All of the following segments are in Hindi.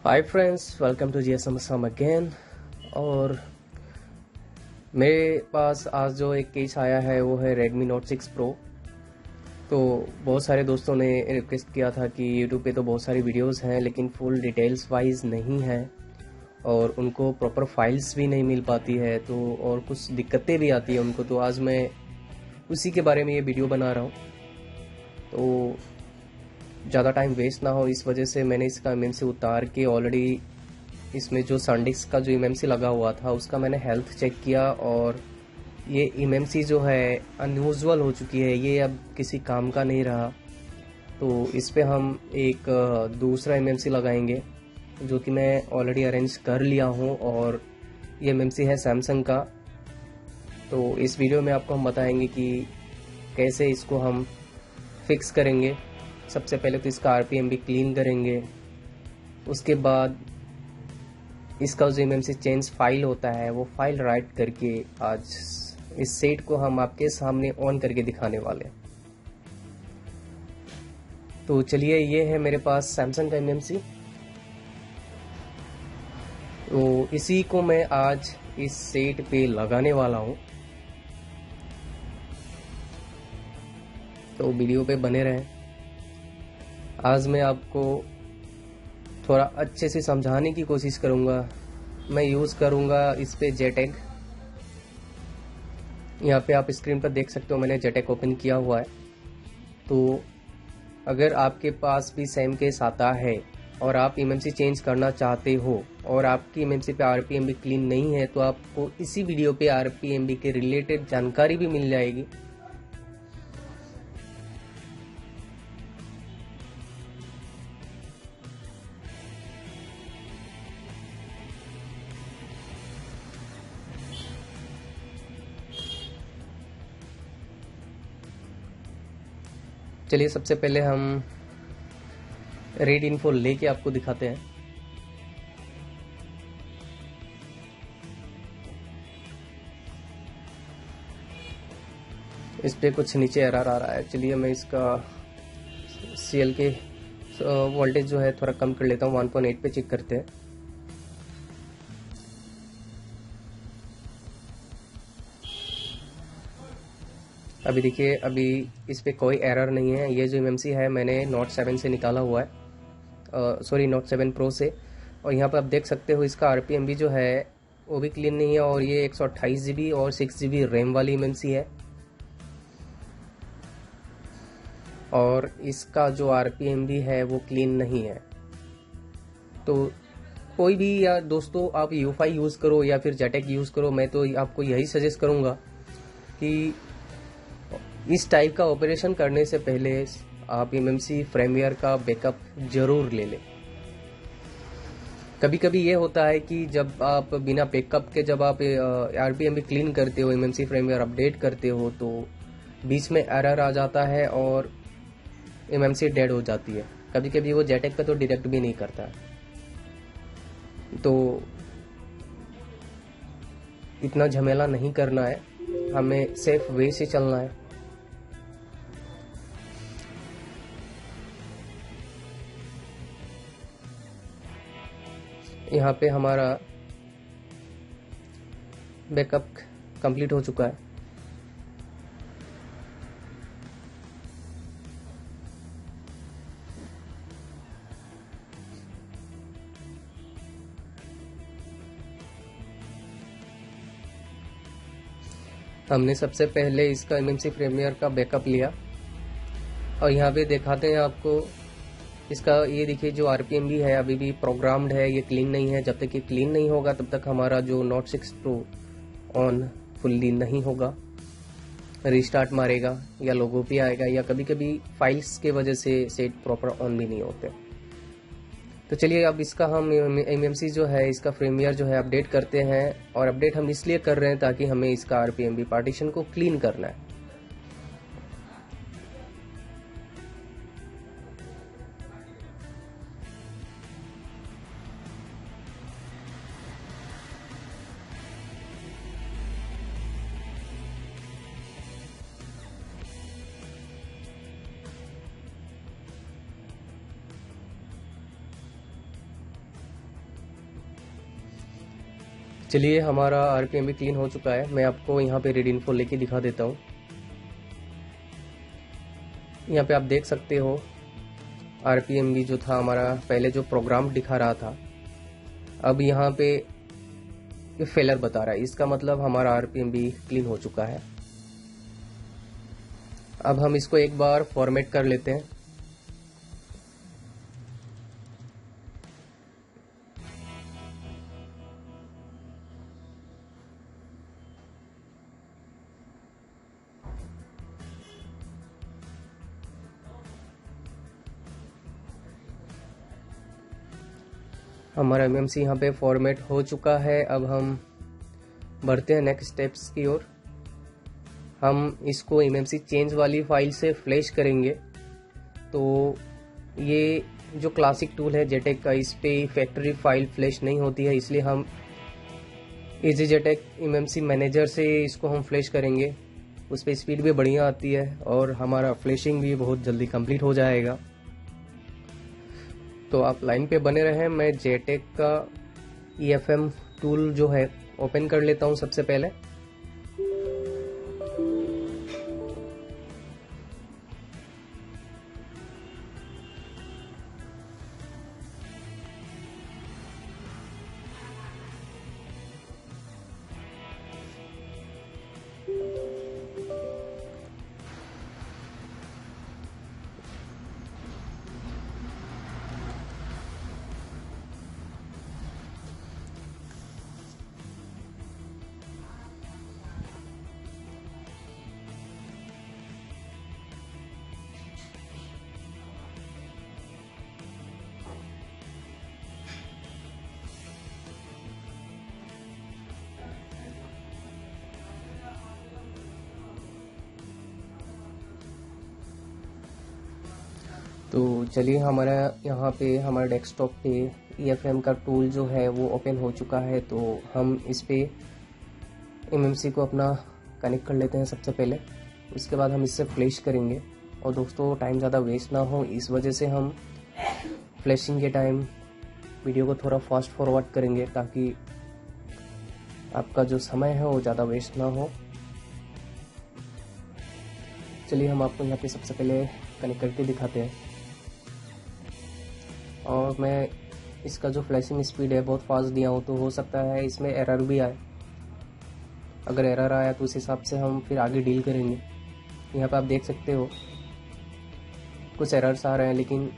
Hi friends, welcome to GSM Assam again. और मेरे पास आज जो एक केस आया है वो है Redmi Note 6 Pro। तो बहुत सारे दोस्तों ने रिक्वेस्ट किया था कि YouTube पे तो बहुत सारी वीडियोस हैं लेकिन फुल डिटेल्स वाइज नहीं है और उनको प्रॉपर फाइल्स भी नहीं मिल पाती है, तो और कुछ दिक्कतें भी आती है उनको। तो आज मैं उसी के बारे में ये वीडियो बना रहा हूँ। तो ज़्यादा टाइम वेस्ट ना हो इस वजह से मैंने इसका MMC उतार के ऑलरेडी इसमें जो SanDisk का जो MMC लगा हुआ था उसका मैंने हेल्थ चेक किया और ये MMC जो है अनयूजुअल हो चुकी है, ये अब किसी काम का नहीं रहा। तो इस पे हम एक दूसरा MMC लगाएंगे जो कि मैं ऑलरेडी अरेंज कर लिया हूँ और ये MMC है सैमसंग का। तो इस वीडियो में आपको हम बताएंगे कि कैसे इसको हम फिक्स करेंगे। सबसे पहले तो इसका RPM भी क्लीन करेंगे, उसके बाद इसका जो MMC चेंज फाइल होता है वो फाइल राइट करके आज इस सेट को हम आपके सामने ऑन करके दिखाने वाले हैं। तो चलिए, ये है मेरे पास सैमसंग का MMC। तो इसी को मैं आज इस सेट पे लगाने वाला हूँ, तो वीडियो पे बने रहें। आज मैं आपको थोड़ा अच्छे से समझाने की कोशिश करूँगा। मैं यूज़ करूँगा इस पे JTAG। यहाँ पे आप स्क्रीन पर देख सकते हो मैंने JTAG ओपन किया हुआ है। तो अगर आपके पास भी सेम केस आता है और आप MMC चेंज करना चाहते हो और आपकी MMC पे RPM भी क्लीन नहीं है तो आपको इसी वीडियो पे RPM भी के रिलेटेड जानकारी भी मिल जाएगी। चलिए, सबसे पहले हम रेड इन्फो लेके आपको दिखाते हैं। इस पे कुछ नीचे एरर आ रहा है। चलिए, मैं इसका CL के वोल्टेज जो है थोड़ा कम कर लेता हूँ। 1.8 पे चेक करते हैं। अभी देखिए, अभी इस पे कोई एरर नहीं है। ये जो MMC है मैंने Note 7 से निकाला हुआ है, सॉरी Note 7 Pro से। और यहाँ पर आप देख सकते हो इसका RPM भी जो है वो भी क्लीन नहीं है और ये 128 GB और 6 GB रैम वाली MMC है। और इसका जो RPM भी है वो क्लीन नहीं है। तो कोई भी, या दोस्तों आप UFI यूज़ करो या फिर JTAG यूज़ करो, मैं तो आपको यही सजेस्ट करूँगा कि इस टाइप का ऑपरेशन करने से पहले आप MMC फ्रेमवेयर का बैकअप जरूर ले लें। कभी कभी ये होता है कि जब आप बिना बैकअप के जब आप RPM भी क्लीन करते हो, MMC फ्रेमवेयर अपडेट करते हो, तो बीच में एरर आ जाता है और MMC डेड हो जाती है। कभी कभी वो JTAG का तो डिटेक्ट भी नहीं करता है। तो इतना झमेला नहीं करना है, हमें सेफ वे से चलना है। यहाँ पे हमारा बैकअप कंप्लीट हो चुका है। हमने सबसे पहले इसका MMC फ्रेमवेयर का बैकअप लिया और यहाँ पे दिखाते हैं आपको इसका। ये देखिए, जो RPM भी है अभी भी प्रोग्राम्ड है, ये क्लीन नहीं है। जब तक ये क्लीन नहीं होगा तब तक हमारा जो Note 6 Pro ऑन फुल्ली नहीं होगा। रीस्टार्ट मारेगा या लोगो पे आएगा, या कभी कभी फाइल्स के वजह से सेट प्रॉपर ऑन भी नहीं होते। तो चलिए, अब इसका हम MMC जो है इसका फ्रेमवेयर जो है अपडेट करते हैं। और अपडेट हम इसलिए कर रहे हैं ताकि हमें इसका RPM भी पार्टीशन को क्लीन करना है। चलिए, हमारा आरपीएम भी क्लीन हो चुका है। मैं आपको यहाँ पे रीड इन्फो लेके दिखा देता हूँ। यहाँ पे आप देख सकते हो आरपीएम भी जो था हमारा, पहले जो प्रोग्राम दिखा रहा था, अब यहाँ पे ये फेलर बता रहा है। इसका मतलब हमारा आरपीएम भी क्लीन हो चुका है। अब हम इसको एक बार फॉर्मेट कर लेते हैं। हमारा एमएमसी यहाँ पे फॉर्मेट हो चुका है। अब हम बढ़ते हैं नेक्स्ट स्टेप्स की ओर। हम इसको एमएमसी चेंज वाली फाइल से फ्लैश करेंगे। तो ये जो क्लासिक टूल है जेटेक का, इस पे फैक्ट्री फाइल फ्लैश नहीं होती है, इसलिए हम इजी जेटेक एमएमसी मैनेजर से इसको हम फ्लैश करेंगे। उस पर स्पीड भी बढ़िया आती है और हमारा फ्लैशिंग भी बहुत जल्दी कंप्लीट हो जाएगा। तो आप लाइन पे बने रहें। मैं जेटेक का EFM टूल जो है ओपन कर लेता हूँ सबसे पहले। तो चलिए, हमारा यहाँ पे हमारे डेस्कटॉप पे EFM का टूल जो है वो ओपन हो चुका है। तो हम इस पे एमएमसी को अपना कनेक्ट कर लेते हैं सबसे पहले। उसके बाद हम इससे फ्लैश करेंगे। और दोस्तों, टाइम ज़्यादा वेस्ट ना हो, इस वजह से हम फ्लैशिंग के टाइम वीडियो को थोड़ा फास्ट फॉरवर्ड करेंगे, ताकि आपका जो समय है वो ज़्यादा वेस्ट ना हो। चलिए, हम आपको यहाँ पे सबसे पहले कनेक्ट करके दिखाते हैं। और मैं इसका जो फ्लैशिंग स्पीड है बहुत फास्ट दिया हूँ, तो हो सकता है इसमें एरर भी आए। अगर एरर आया तो उस हिसाब से हम फिर आगे डील करेंगे। यहाँ पे आप देख सकते हो कुछ एरर्स आ रहे हैं, लेकिन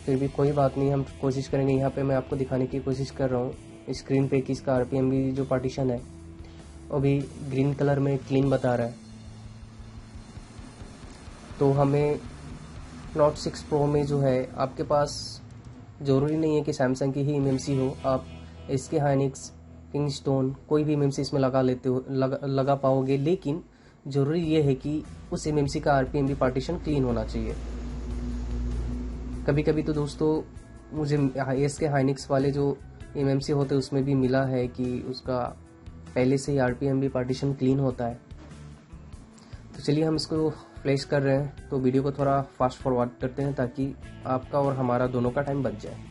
फिर भी कोई बात नहीं, हम कोशिश करेंगे। यहाँ पे मैं आपको दिखाने की कोशिश कर रहा हूँ स्क्रीन पे कि इसका आरपीएम भी जो पार्टीशन है वो भी ग्रीन कलर में क्लीन बता रहा है। तो हमें नोट 6 प्रो में जो है, आपके पास ज़रूरी नहीं है कि सैमसंग की ही एमएमसी हो, आप SK हाइनिक्स, किंगस्टोन, कोई भी एमएमसी इसमें लगा लेते हो, लगा पाओगे। लेकिन ज़रूरी ये है कि उस एमएमसी का आरपीएम भी पार्टीशन क्लीन होना चाहिए। कभी कभी तो दोस्तों मुझे SK हाइनिक्स वाले जो एमएमसी होते हैं उसमें भी मिला है कि उसका पहले से ही आरपीएम भी पार्टीशन क्लीन होता है। तो चलिए, हम इसको फ्लैश कर रहे हैं, तो वीडियो को थोड़ा फास्ट फॉरवर्ड करते हैं ताकि आपका और हमारा दोनों का टाइम बच जाए।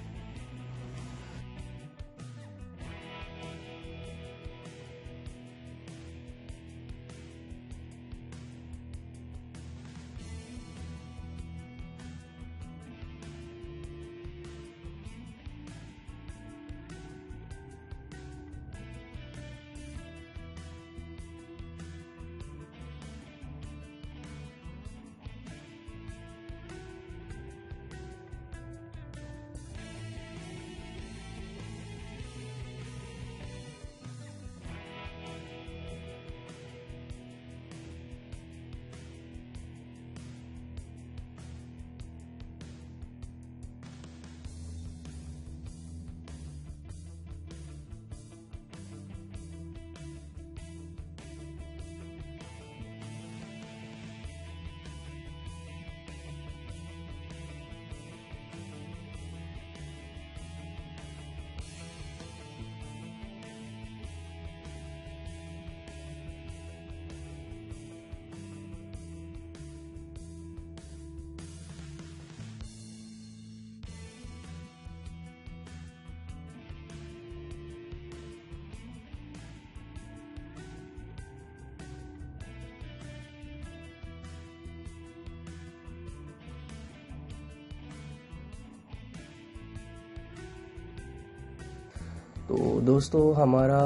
तो दोस्तों हमारा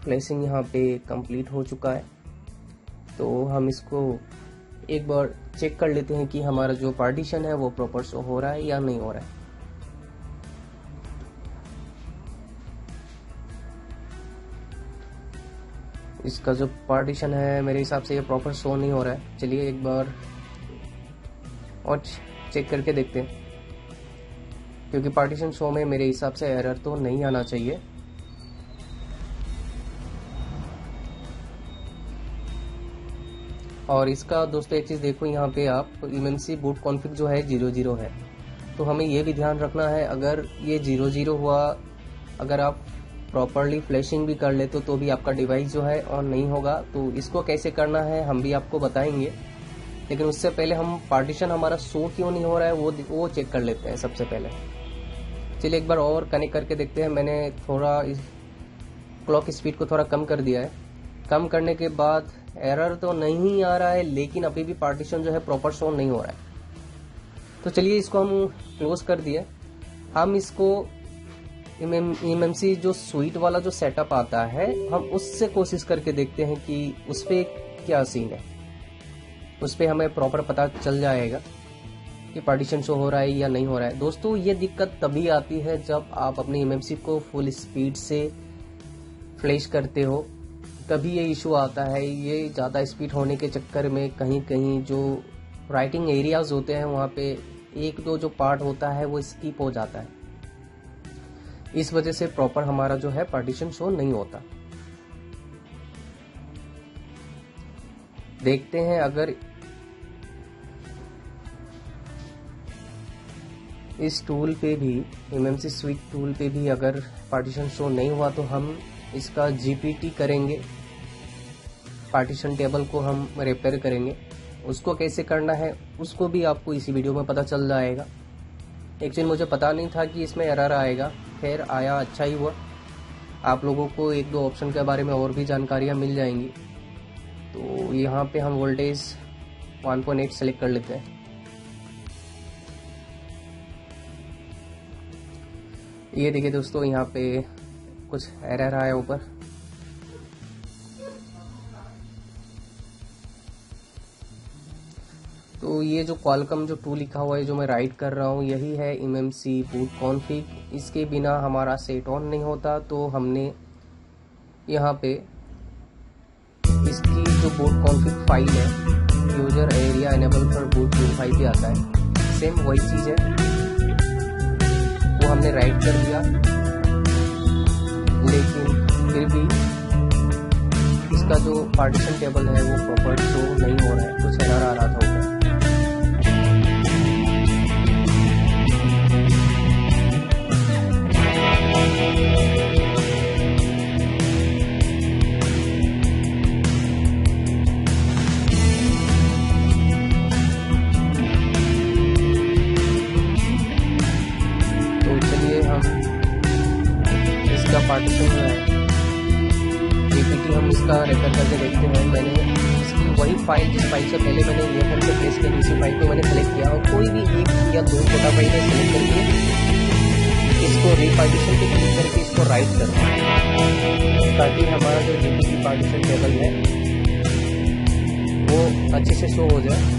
फ्लैशिंग यहाँ पे कंप्लीट हो चुका है। तो हम इसको एक बार चेक कर लेते हैं कि हमारा जो पार्टीशन है वो प्रॉपर शो हो रहा है या नहीं हो रहा है। इसका जो पार्टीशन है मेरे हिसाब से ये प्रॉपर शो नहीं हो रहा है। चलिए एक बार और चेक करके देखते हैं, क्योंकि पार्टीशन शो में मेरे हिसाब से एरर तो नहीं आना चाहिए। और इसका दोस्तों एक चीज़ देखो, यहाँ पे आप इमएमसी बूट कॉन्फ़िग जो है 00 है, तो हमें ये भी ध्यान रखना है अगर ये 00 हुआ, अगर आप प्रॉपरली फ्लैशिंग भी कर लेते तो भी आपका डिवाइस जो है ऑन नहीं होगा। तो इसको कैसे करना है हम भी आपको बताएंगे, लेकिन उससे पहले हम पार्टीशन हमारा शो क्यों नहीं हो रहा है वो चेक कर लेते हैं सबसे पहले। चलिए एक बार और कनेक्ट करके देखते हैं। मैंने थोड़ा क्लॉक स्पीड को थोड़ा कम कर दिया है। कम करने के बाद एरर तो नहीं आ रहा है, लेकिन अभी भी पार्टीशन जो है प्रॉपर शो नहीं हो रहा है। तो चलिए इसको हम क्लोज कर दिए। हम इसको इमएमसी जो स्वीट वाला जो सेटअप आता है, हम उससे कोशिश करके देखते हैं कि उस पर क्या सीन है। उस पर हमें प्रॉपर पता चल जाएगा कि पार्टीशन शो हो रहा है या नहीं हो रहा है। दोस्तों ये दिक्कत तभी आती है जब आप अपने इमएमसी को फुल स्पीड से फ्लैश करते हो, तभी ये इशू आता है। ये ज़्यादा स्पीड होने के चक्कर में कहीं कहीं जो राइटिंग एरियाज होते हैं वहाँ पे एक दो जो पार्ट होता है वो स्किप हो जाता है। इस वजह से प्रॉपर हमारा जो है पार्टीशन शो नहीं होता। देखते हैं अगर इस टूल पे भी, इमएमसी स्वीट टूल पे भी अगर पार्टीशन शो नहीं हुआ तो हम इसका जीपीटी करेंगे, पार्टीशन टेबल को हम रिपेयर करेंगे। उसको कैसे करना है उसको भी आपको इसी वीडियो में पता चल जाएगा। एक्चुअली मुझे पता नहीं था कि इसमें एरर आएगा, खैर आया, अच्छा ही हुआ। आप लोगों को एक दो ऑप्शन के बारे में और भी जानकारियाँ मिल जाएंगी। तो यहाँ पे हम वोल्टेज 1.8 सेलेक्ट कर लेते हैं। ये देखिए दोस्तों, यहाँ पे कुछ एरर आया ऊपर। तो ये जो क्वालकॉम जो टूल लिखा हुआ है जो मैं राइट कर रहा हूँ, यही है इमएमसी बूट कॉन्फ़िग। इसके बिना हमारा सेट ऑन नहीं होता। तो हमने यहाँ पे इसकी जो बूट कॉन्फ़िग फाइल है, user area enable for boot unify भी आता है, सेम वही चीज़ है, वो हमने राइट कर दिया। लेकिन फिर भी इसका जो पार्टीशन टेबल है वो प्रॉपर शो नहीं हो रहा है, कुछ एरर आ रहा था ऊपर। पार्टीशन जो है जीपीटी हम इसका रेफर करके देखते हैं। मैंने इसकी वही फाइल जिस फाइल से पहले मैंने ईयरफोन से प्लेस किया, इसी फाइल को मैंने सेलेक्ट किया और कोई भी एक या दो छोटा फाइल में सेलेक्ट करके इसको रीपार्टीशन पे क्लिक करके इसको राइट करना है, ताकि हमारा जो जीपीटी पार्टीशन टेबल है वो अच्छे से शो हो जाए।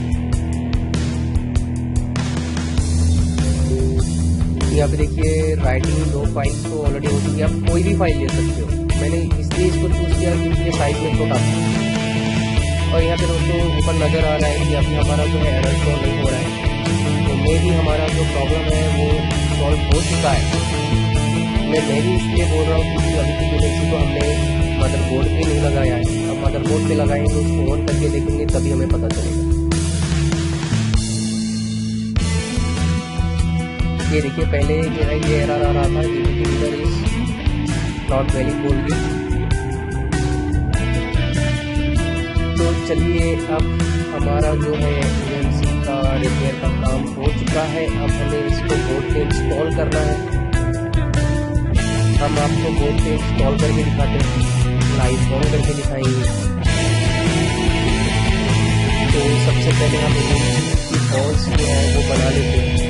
यहाँ पे देखिए राइटिंग 2 फाइल्स तो ऑलरेडी हो चुकी है। आप कोई भी फाइल ले सकते हो। मैंने इसलिए इसको चूज किया क्योंकि ये साइज में छोटा था। और यहाँ पे दोस्तों ऊपर नज़र आ रहा है कि अभी हमारा जो है एरर शो नहीं हो रहा है। तो मे भी हमारा जो प्रॉब्लम है वो सॉल्व हो चुका है। मैं भी इसलिए बोल रहा हूँ क्योंकि अभी की इमएमसी को हमने मदरबोर्ड पे नहीं लगाया है। अब मदरबोर्ड पे लगाएंगे तो उसको ऑन करके देखेंगे तभी हमें पता चलेगा। ये देखिए पहले जो है ये एरर आ रहा था, GPT reader is not valid बोल के। तो चलिए अब हमारा जो है इमएमसी का रिपेयर का काम हो चुका है। अब हमें इसको बोर्ड पे इंस्टॉल करना है। हम आपको बोर्ड पे इंस्टॉल करके दिखाते हैं, लाइव ऑन करके दिखाएंगे। तो सबसे पहले हम इमएमसी की फॉल्स जो है वो बना लेते हैं।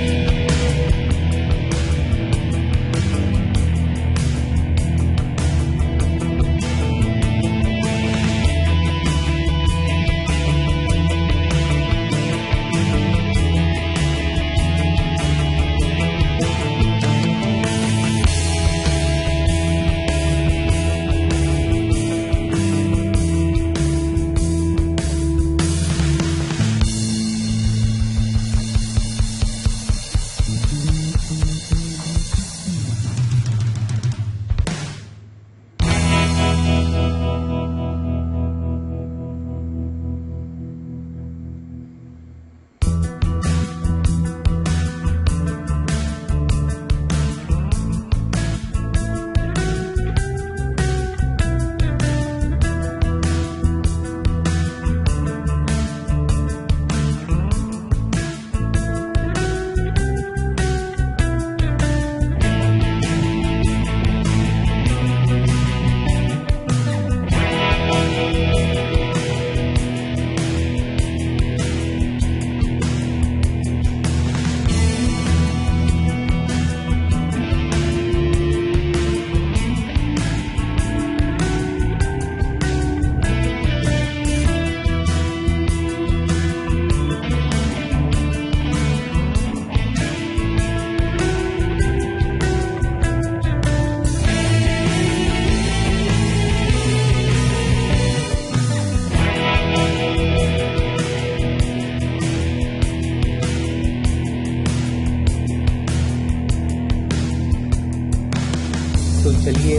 चलिए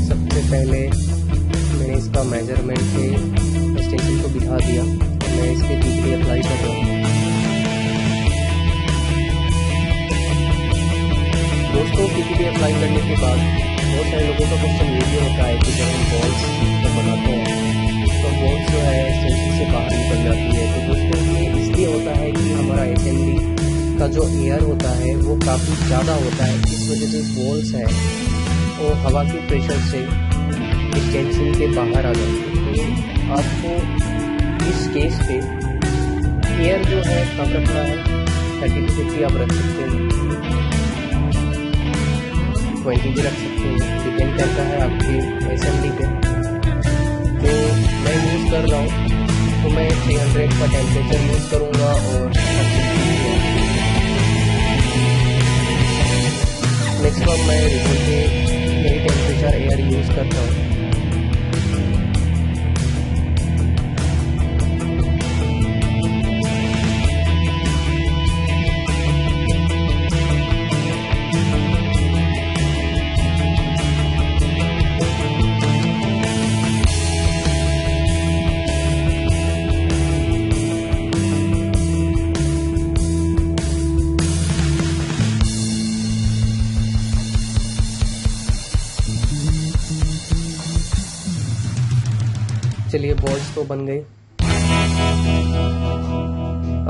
सबसे पहले मैंने इसका मेजरमेंट से एक्सटेंशन को बिठा दिया और मैं इसके PPD अप्लाई कर रहा हूँ। दोस्तों PPD अप्लाई करने के बाद बहुत सारे लोगों का क्वेश्चन ये भी होता है कि जब हम बॉल्स बनाते हैं तो बॉल्स जो है एक्सटेंशन से बाहर निकल जाती है। तो दोस्तों ये इसलिए होता है कि हमारा असेंबली का जो एयर होता है वो काफ़ी ज़्यादा होता है, इस वजह से बॉल्स है वो हवा के प्रेशर से एक्सटेंशन के बाहर आ जाती है। तो आपको इस केस पे एयर जो है कम रखना है, 30 to 50 आप रख सकते हैं, 20 भी रख सकते हैं, डिपेंड करता है आपकी असेंबली पे। तो मैं यूज़ कर रहा हूँ तो मैं 300 का टेम्परेचर यूज़ करूँगा और मैक्सिमम मैं रिजल्ट पे मेरी टेम्परेचर एयर यूज़ करता हूँ। चलिए बॉल्स तो बन गए।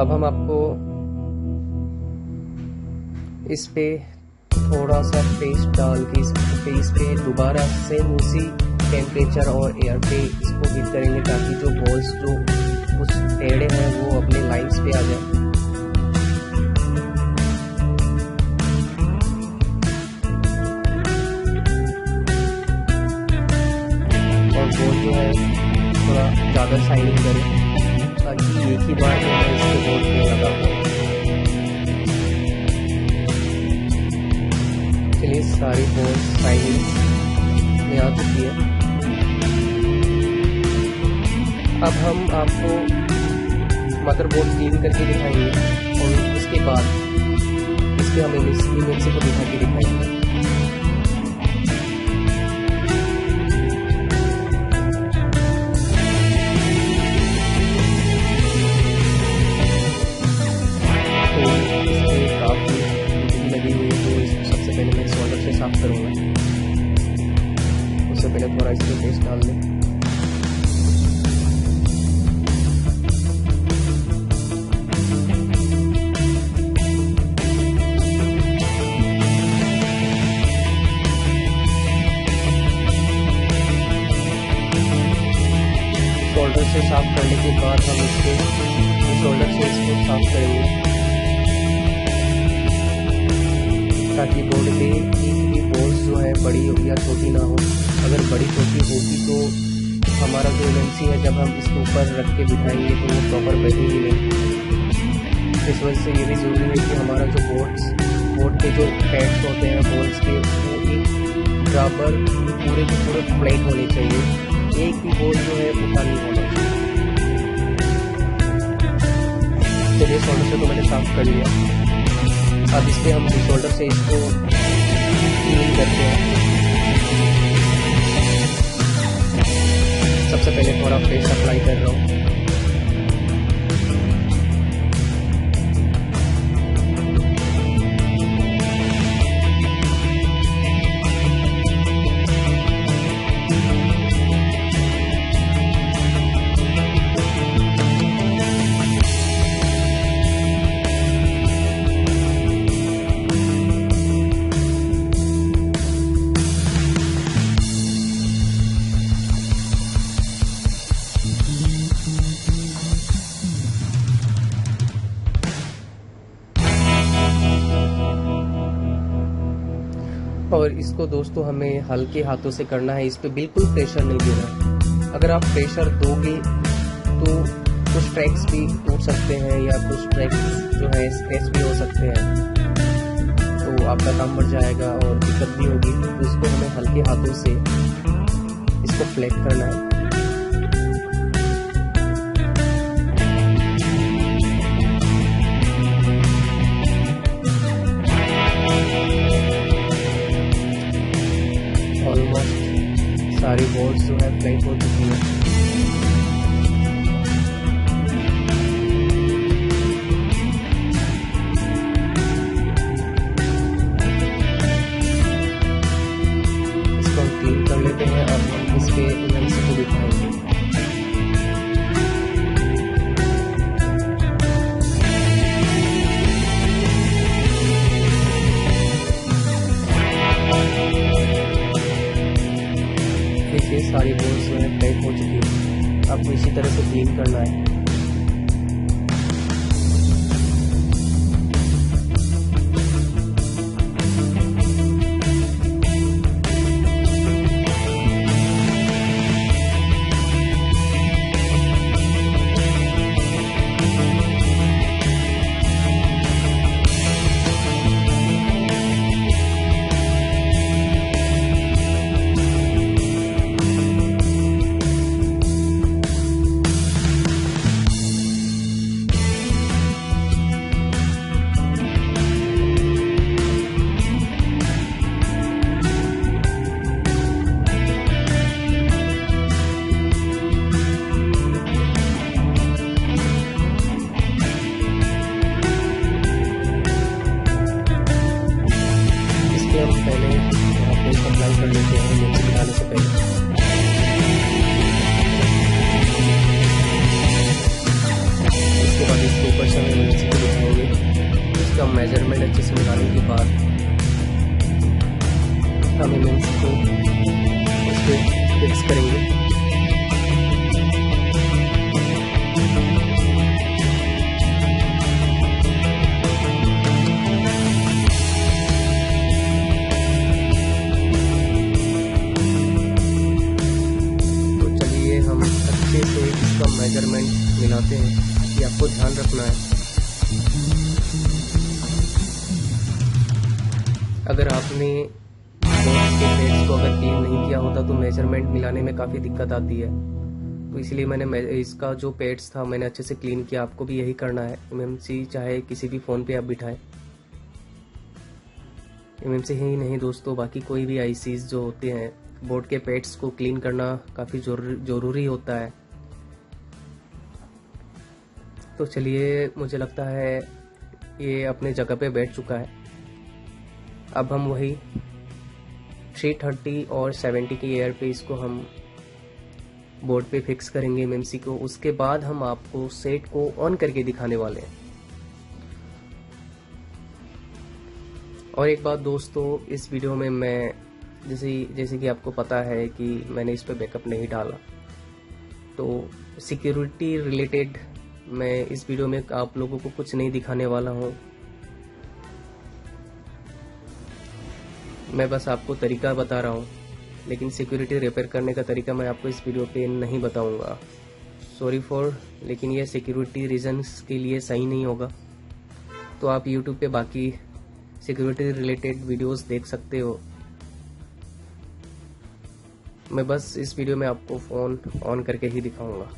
अब हम आपको इस पे थोड़ा सा पेस्ट डाल के इस पे दोबारा सेम उसी टेम्परेचर और एयर पे इसको हीट करेंगे ताकि जो बॉल्स जो कुछ टेढ़े हैं वो अपने लाइंस पे आ जाए। और बॉल जो है थोड़ा ज़्यादा शाइनिंग करें ताकि एक ही बार जो है इसके बोर्ड पे लगा हो। चलिए सारी बोर्ड शाइनिंग में आ चुकी है। अब हम आपको मदरबोर्ड क्लीन करके दिखाएंगे और उसके बाद इसके हम इमेज को दिखा के दिखाएंगे। साफ करूँगा, उससे पहले थोड़ा इसमें पेस्ट डाल दें। शोल्डर से साफ करने के बाद हम इसको शोल्डर से इसको साफ करेंगे ताकि बोर्ड पे एक भी बॉल्स जो है बड़ी या छोटी ना हो। अगर बड़ी छोटी होगी तो हमारा जो एमएमसी है जब हम इसके ऊपर रख के बिठाएंगे तो वो प्रॉपर बैठेगी नहीं। इस वजह से ये भी ज़रूरी है कि हमारा जो बोर्ड के जो पैड्स होते हैं बॉल्स के वो एक बराबर पूरे के पूरे फ्लैट होने चाहिए, एक भी बॉल जो है उल्टा नहीं होना चाहिए। चलिए शोल्डर से तो मैंने साफ कर लिया। अब इस पर हम शोल्डर से इसको क्लीन करते हैं। सबसे पहले थोड़ा फेस अप्लाई कर रहा हूँ। और इसको दोस्तों हमें हल्के हाथों से करना है, इस पे बिल्कुल प्रेशर नहीं देना है। अगर आप प्रेशर दोगे तो कुछ ट्रैक्स भी टूट सकते हैं या कुछ ट्रैक्स जो है स्क्रैच भी हो सकते हैं, तो आपका काम बढ़ जाएगा और दिक्कत भी होगी। तो इसको हमें हल्के हाथों से इसको फ्लैट करना है। सारी बोर्ड्स जो है फ्लैट हो चुकी है। इसको हम क्लीन कर लेते हैं। अब हम इसके एमएमसी को दिखाएंगे। सारी बोर्ड्स जो है टाइट हो चुकी है। आपको इसी तरह से क्लीन करना है। पहले आपको अप्लाई कर लेते हैं नीचे दिखाने से पहले। इसके बाद इसके ऊपर से हम नीचे को दिखाएंगे। इसका मेजरमेंट अच्छे से निकालने के बाद हम इमेज को इस पर फिक्स करेंगे। से इसका मेजरमेंट मिलाते हैं, ये आपको ध्यान रखना है। अगर आपने बोर्ड्स के प्लेट्स को अगर क्लीन नहीं किया होता तो मेजरमेंट मिलाने में काफ़ी दिक्कत आती है। तो इसलिए मैंने इसका जो पेड्स था मैंने अच्छे से क्लीन किया। आपको भी यही करना है। एमएमसी चाहे किसी भी फ़ोन पे आप बिठाएं। एमएमसी ही नहीं दोस्तों, बाकी कोई भी आईसीज जो होते हैं, बोर्ड के पेड्स को क्लीन करना काफ़ी ज़रूरी होता है। तो चलिए, मुझे लगता है ये अपने जगह पे बैठ चुका है। अब हम वही 330 और 70 की एयर पे इसको हम बोर्ड पे फिक्स करेंगे एमएमसी को। उसके बाद हम आपको सेट को ऑन करके दिखाने वाले हैं। और एक बात दोस्तों, इस वीडियो में मैं जैसे कि आपको पता है कि मैंने इस पे बैकअप नहीं डाला, तो सिक्योरिटी रिलेटेड मैं इस वीडियो में आप लोगों को कुछ नहीं दिखाने वाला हूँ। मैं बस आपको तरीका बता रहा हूँ, लेकिन सिक्योरिटी रिपेयर करने का तरीका मैं आपको इस वीडियो पे नहीं बताऊँगा। सॉरी फॉर, लेकिन ये सिक्योरिटी रीजंस के लिए सही नहीं होगा। तो आप यूट्यूब पे बाकी सिक्योरिटी रिलेटेड वीडियोस देख सकते हो। मैं बस इस वीडियो में आपको फ़ोन ऑन करके ही दिखाऊंगा।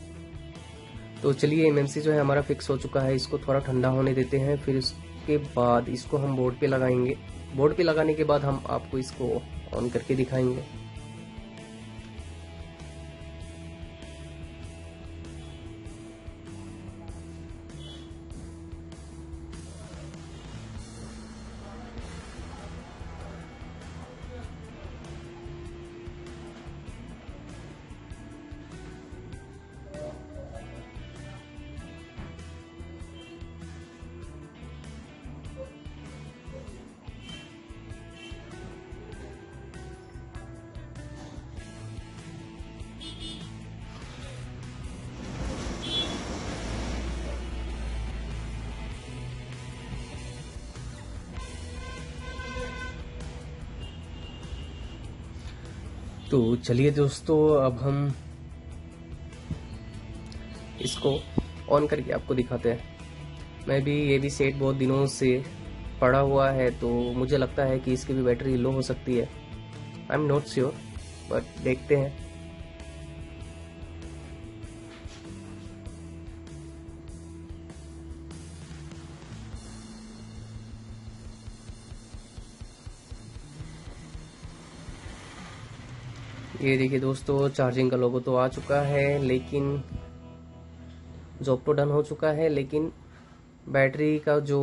तो चलिए, एमएमसी जो है हमारा फिक्स हो चुका है। इसको थोड़ा ठंडा होने देते हैं, फिर इसके बाद इसको हम बोर्ड पे लगाएंगे। बोर्ड पे लगाने के बाद हम आपको इसको ऑन करके दिखाएंगे। तो चलिए दोस्तों, अब हम इसको ऑन करके आपको दिखाते हैं। ये भी सेट बहुत दिनों से पड़ा हुआ है, तो मुझे लगता है कि इसकी भी बैटरी लो हो सकती है। I am not sure, but देखते हैं। ये देखिए दोस्तों, चार्जिंग का लोगो तो आ चुका है, लेकिन जॉब तो डन हो चुका है, लेकिन बैटरी का जो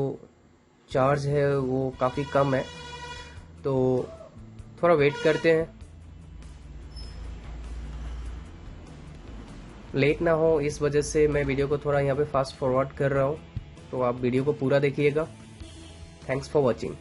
चार्ज है वो काफ़ी कम है, तो थोड़ा वेट करते हैं, लेट ना हो इस वजह से मैं वीडियो को थोड़ा यहाँ पे फास्ट फॉरवर्ड कर रहा हूँ। तो आप वीडियो को पूरा देखिएगा। Thanks for watching.